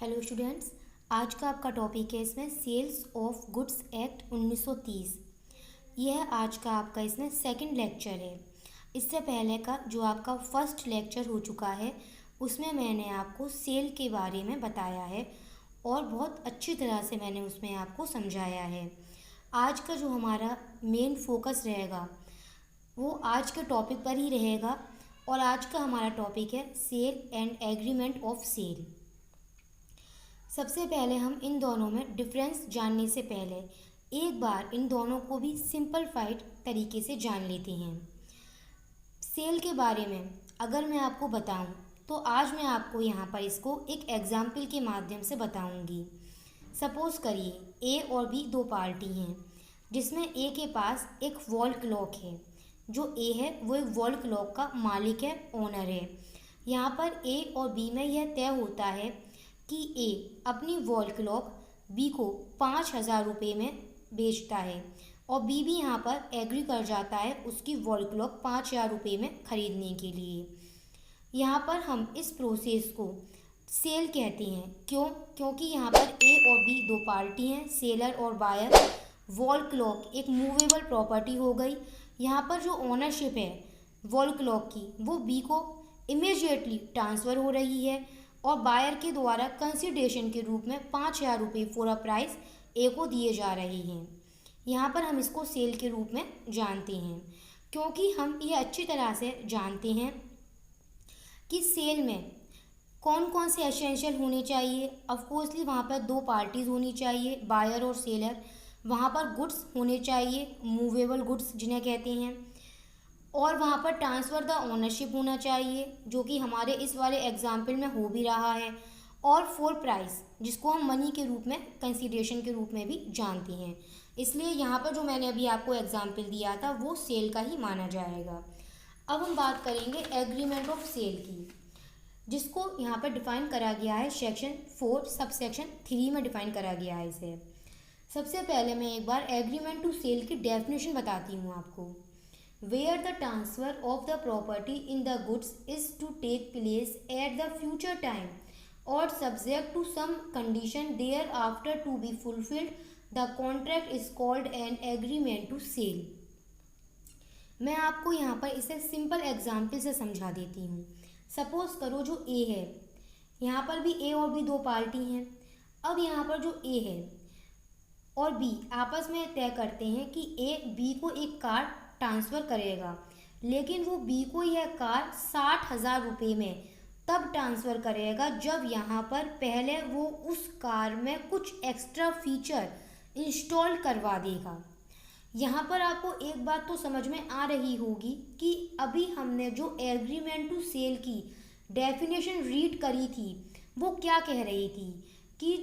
Hello students, आज का आपका टॉपिक है इसमें सेल्स ऑफ गुड्स एक्ट 1930। यह आज का आपका इसमें सेकंड लेक्चर है। इससे पहले का जो आपका फर्स्ट लेक्चर हो चुका है उसमें मैंने आपको सेल के बारे में बताया है और बहुत अच्छी तरह से मैंने उसमें आपको समझाया है। आज का जो हमारा मेन फोकस रहेगा वो आज के टॉपिक पर ही रहेगा और आज का हमारा टॉपिक है sale and agreement of sale. सबसे पहले हम इन दोनों में डिफरेंस जानने से पहले एक बार इन दोनों को भी सिंपलीफाइड तरीके से जान लेते हैं। सेल के बारे में अगर मैं आपको बताऊं तो आज मैं आपको यहाँ पर इसको एक एग्जाम्पल के माध्यम से बताऊंगी। सपोज़ करिए ए और बी दो पार्टी हैं जिसमें ए के पास एक वॉल क्लॉक है। जो ए है वो एक वॉल क्लॉक का मालिक है, ओनर है। यहाँ पर ए और बी में यह तय होता है कि ए अपनी वॉल क्लॉक बी को 5,000 रुपये में बेचता है और बी भी यहाँ पर एग्री कर जाता है उसकी वॉल क्लॉक 5,000 रुपये में ख़रीदने के लिए। यहाँ पर हम इस प्रोसेस को सेल कहते हैं। क्योंकि यहाँ पर ए और बी दो पार्टी हैं, सेलर और बायर। वॉल क्लॉक एक मूवेबल प्रॉपर्टी हो गई। यहाँ पर जो ओनरशिप है वॉल क्लॉक की वो बी को इमीडिएटली ट्रांसफ़र हो रही है और बायर के द्वारा कंसिडरेशन के रूप में 5,000 रुपये फॉर अ प्राइस ए को दिए जा रहे हैं। यहाँ पर हम इसको सेल के रूप में जानते हैं क्योंकि हम ये अच्छी तरह से जानते हैं कि सेल में कौन कौन से एसेंशियल होने चाहिए। ऑफकोर्सली वहाँ पर दो पार्टीज़ होनी चाहिए, बायर और सेलर। वहाँ पर गुड्स होने चाहिए, मूवेबल गुड्स जिन्हें कहते हैं, और वहाँ पर ट्रांसफ़र द ओनरशिप होना चाहिए जो कि हमारे इस वाले एग्जाम्पल में हो भी रहा है, और फॉर प्राइस जिसको हम मनी के रूप में, कंसीडरेशन के रूप में भी जानते हैं। इसलिए यहाँ पर जो मैंने अभी आपको एग्जाम्पल दिया था वो सेल का ही माना जाएगा। अब हम बात करेंगे एग्रीमेंट ऑफ सेल की, जिसको यहाँ पर डिफ़ाइन करा गया है सेक्शन 4 सब सेक्शन 3 में डिफ़ाइन करा गया है इसे। सबसे पहले मैं एक बार एग्रीमेंट टू सेल की डेफिनेशन बताती हूँ आपको। Where the transfer of the property in the goods is to take place at the future time or subject to some condition thereafter to be fulfilled, the contract is called an agreement to sale। मैं आपको यहाँ पर इसे simple example से समझा देती हूँ। Suppose करो जो ए है, यहाँ पर भी ए और बी दो पार्टी हैं। अब यहाँ पर जो ए है और बी आपस में तय करते हैं कि ए बी को एक कार ट्रांसफ़र करेगा, लेकिन वो बी को यह कार 60,000 रुपये में तब ट्रांसफ़र करेगा जब यहाँ पर पहले वो उस कार में कुछ एक्स्ट्रा फीचर इंस्टॉल करवा देगा। यहाँ पर आपको एक बात तो समझ में आ रही होगी कि अभी हमने जो एग्रीमेंट टू सेल की डेफिनेशन रीड करी थी वो क्या कह रही थी कि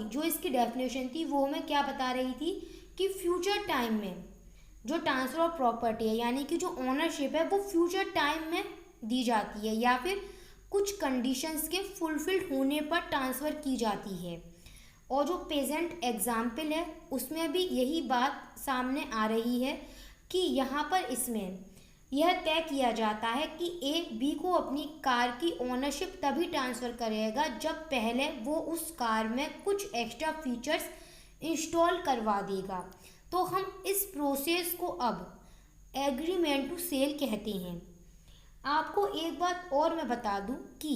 जो इसकी डेफिनेशन थी वो हमें क्या बता रही थी कि फ्यूचर टाइम में जो ट्रांसफ़र ऑफ प्रॉपर्टी है यानी कि जो ओनरशिप है वो फ्यूचर टाइम में दी जाती है या फिर कुछ कंडीशंस के फुलफिल्ड होने पर ट्रांसफ़र की जाती है। और जो प्रेजेंट एग्जाम्पल है उसमें भी यही बात सामने आ रही है कि यहाँ पर इसमें यह तय किया जाता है कि ए बी को अपनी कार की ओनरशिप तभी ट्रांसफ़र करेगा जब पहले वो उस कार में कुछ एक्स्ट्रा फीचर्स इंस्टॉल करवा देगा। तो हम इस प्रोसेस को अब एग्रीमेंट टू सेल कहते हैं। आपको एक बात और मैं बता दूं कि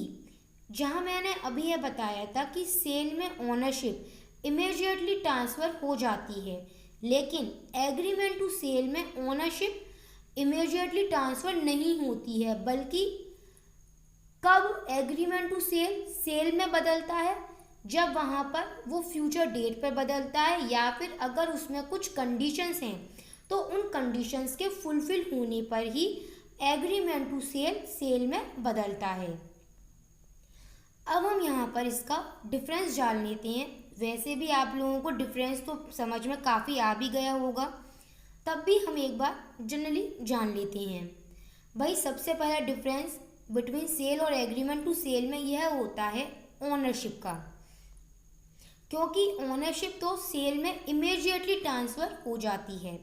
जहां मैंने अभी यह बताया था कि सेल में ओनरशिप इमीडिएटली ट्रांसफ़र हो जाती है, लेकिन एग्रीमेंट टू सेल में ओनरशिप इमीडिएटली ट्रांसफ़र नहीं होती है, बल्कि कब एग्रीमेंट टू सेल में बदलता है जब वहाँ पर वो फ्यूचर डेट पर बदलता है या फिर अगर उसमें कुछ कंडीशंस हैं तो उन कंडीशंस के फुलफिल होने पर ही एग्रीमेंट टू सेल में बदलता है। अब हम यहाँ पर इसका डिफरेंस जान लेते हैं। वैसे भी आप लोगों को डिफरेंस तो समझ में काफ़ी आ भी गया होगा, तब भी हम एक बार जनरली जान लेते हैं। भाई सबसे पहला डिफरेंस बिटवीन सेल और एग्रीमेंट टू सेल में यह होता है ओनरशिप का, क्योंकि ओनरशिप तो सेल में इमीडिएटली ट्रांसफ़र हो जाती है,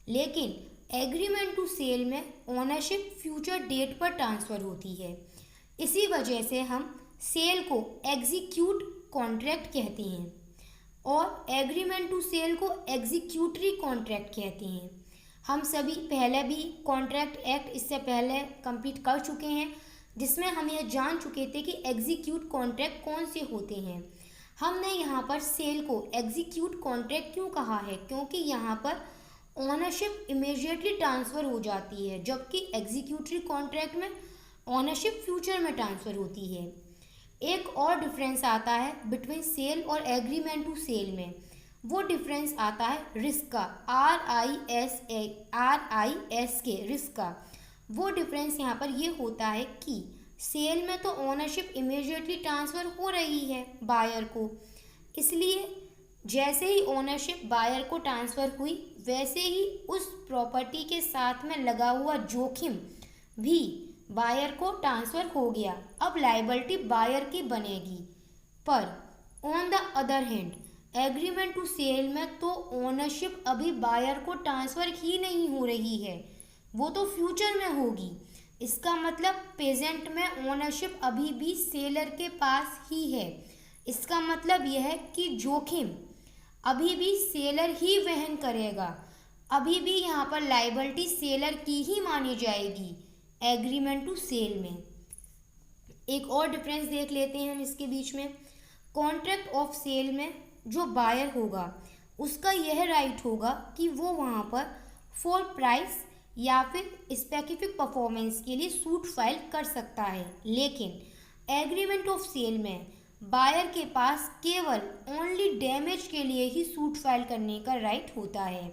लेकिन एग्रीमेंट टू सेल में ओनरशिप फ्यूचर डेट पर ट्रांसफ़र होती है। इसी वजह से हम सेल को एग्जीक्यूट कॉन्ट्रैक्ट कहते हैं और एग्रीमेंट टू सेल को एग्जीक्यूटरी कॉन्ट्रैक्ट कहते हैं। हम सभी पहले भी कॉन्ट्रैक्ट एक्ट इससे पहले कंप्लीट कर चुके हैं, जिसमें हम यह जान चुके थे कि एग्जीक्यूट कॉन्ट्रैक्ट कौन से होते हैं। हमने यहाँ पर सेल को एग्जीक्यूट कॉन्ट्रैक्ट क्यों कहा है, क्योंकि यहाँ पर ओनरशिप इमीडिएटली ट्रांसफ़र हो जाती है, जबकि एग्जीक्यूटरी कॉन्ट्रैक्ट में ओनरशिप फ्यूचर में ट्रांसफ़र होती है। एक और डिफरेंस आता है बिटवीन सेल और एग्रीमेंट टू सेल में, वो डिफरेंस आता है रिस्क का, RIS के रिस्क का। वो डिफरेंस यहाँ पर ये होता है कि सेल में तो ओनरशिप इमीडिएटली ट्रांसफ़र हो रही है बायर को, इसलिए जैसे ही ओनरशिप बायर को ट्रांसफ़र हुई वैसे ही उस प्रॉपर्टी के साथ में लगा हुआ जोखिम भी बायर को ट्रांसफ़र हो गया। अब लायबिलिटी बायर की बनेगी। पर on the other hand agreement to sell में तो ओनरशिप अभी बायर को ट्रांसफ़र ही नहीं हो रही है, वो तो फ्यूचर में होगी। इसका मतलब प्रेजेंट में ओनरशिप अभी भी सेलर के पास ही है। इसका मतलब यह है कि जोखिम अभी भी सेलर ही वहन करेगा, अभी भी यहाँ पर लायबिलिटी सेलर की ही मानी जाएगी एग्रीमेंट टू सेल में। एक और डिफरेंस देख लेते हैं हम इसके बीच में। कॉन्ट्रैक्ट ऑफ सेल में जो बायर होगा उसका यह राइट होगा कि वो वहाँ पर फॉर प्राइस या फिर स्पेसिफिक परफॉर्मेंस के लिए सूट फाइल कर सकता है, लेकिन एग्रीमेंट ऑफ सेल में बायर के पास केवल ओनली डैमेज के लिए ही सूट फाइल करने का राइट होता है।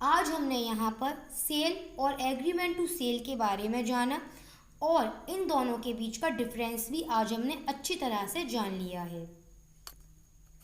आज हमने यहाँ पर सेल और एग्रीमेंट टू सेल के बारे में जाना और इन दोनों के बीच का डिफरेंस भी आज हमने अच्छी तरह से जान लिया है।